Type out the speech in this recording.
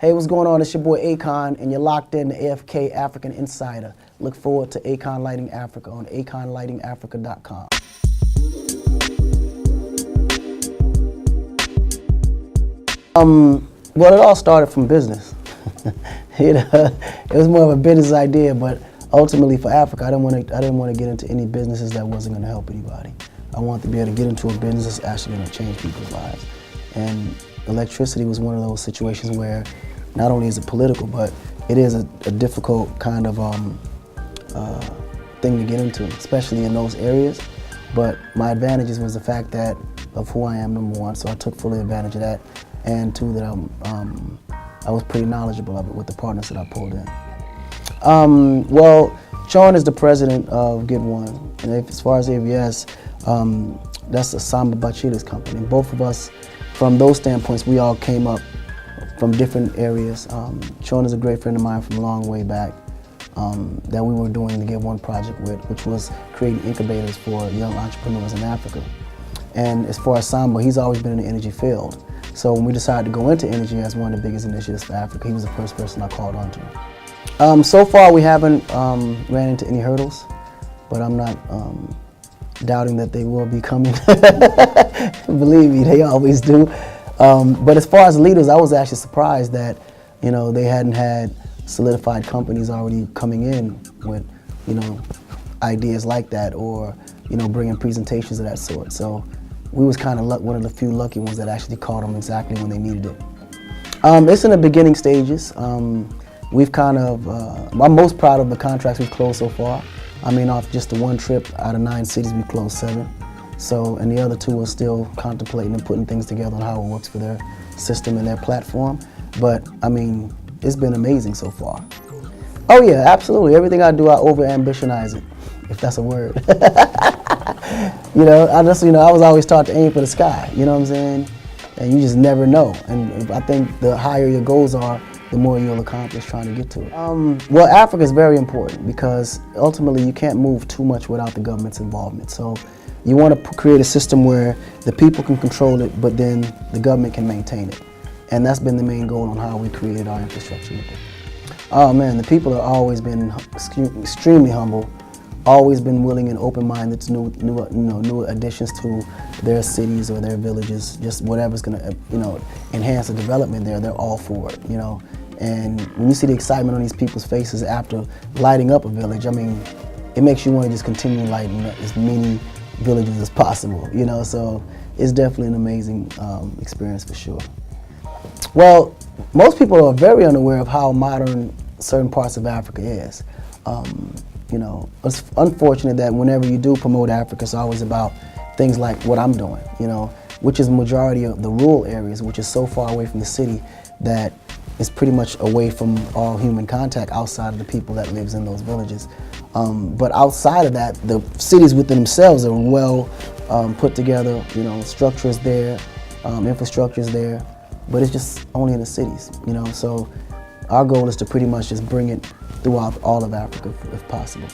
Hey, what's going on? It's your boy Akon, and you're locked in to AFK African Insider. Look forward to Akon Lighting Africa on akonlightingafrica.com. Well, it all started from business. It was more of a business idea, but ultimately for Africa, I didn't want to get into any businesses that wasn't going to help anybody. I wanted to be able to get into a business that's actually going to change people's lives. And electricity was one of those situations where not only is it political, but it is a difficult kind of thing to get into, especially in those areas. But my advantages was the fact that of who I am, number one, so I took full advantage of that, and two, that I was pretty knowledgeable of it with the partners that I pulled in. Well, Sean is the president of Get One, and as far as AVS, that's a Samba Bachida's company. Both of us, from those standpoints, we all came up from different areas. Sean is a great friend of mine from a long way back that we were doing the Get One project with, which was creating incubators for young entrepreneurs in Africa. And as far as Samba, he's always been in the energy field. So when we decided to go into energy as one of the biggest initiatives for Africa, he was the first person I called on to. So far, we haven't ran into any hurdles, but I'm not doubting that they will be coming. Believe me, they always do. But as far as leaders, I was actually surprised that, you know, they hadn't had solidified companies already coming in with, you know, ideas like that, or, you know, bringing presentations of that sort. So we was kind of one of the few lucky ones that actually caught them exactly when they needed it. It's in the beginning stages. We've kind of, I'm most proud of the contracts we've closed so far. I mean, off just the one trip, out of 9 cities, we closed 7. So, and the other 2 are still contemplating and putting things together on how it works for their system and their platform. But, I mean, it's been amazing so far. Oh yeah, absolutely. Everything I do, I over-ambitionize it, if that's a word. You know, I was always taught to aim for the sky, you know what I'm saying? And you just never know. And I think the higher your goals are, the more you'll accomplish trying to get to it. Well, Africa is very important because ultimately you can't move too much without the government's involvement. So you want to create a system where the people can control it, but then the government can maintain it. And that's been the main goal on how we created our infrastructure. Oh man, the people have always been extremely humble, always been willing and open-minded to new additions to their cities or their villages. Just whatever's going to, you know, enhance the development there, they're all for it, you know. And when you see the excitement on these people's faces after lighting up a village, I mean, it makes you want to just continue lighting up as many villages as possible, you know. So it's definitely an amazing experience for sure. Well, most people are very unaware of how modern certain parts of Africa is. You know, it's unfortunate that whenever you do promote Africa, it's always about things like what I'm doing, you know, which is the majority of the rural areas, which is so far away from the city that it's pretty much away from all human contact outside of the people that lives in those villages. But outside of that, the cities within themselves are well put together, you know, structure is there, infrastructure is there, but it's just only in the cities, you know. So our goal is to pretty much just bring it throughout all of Africa if possible.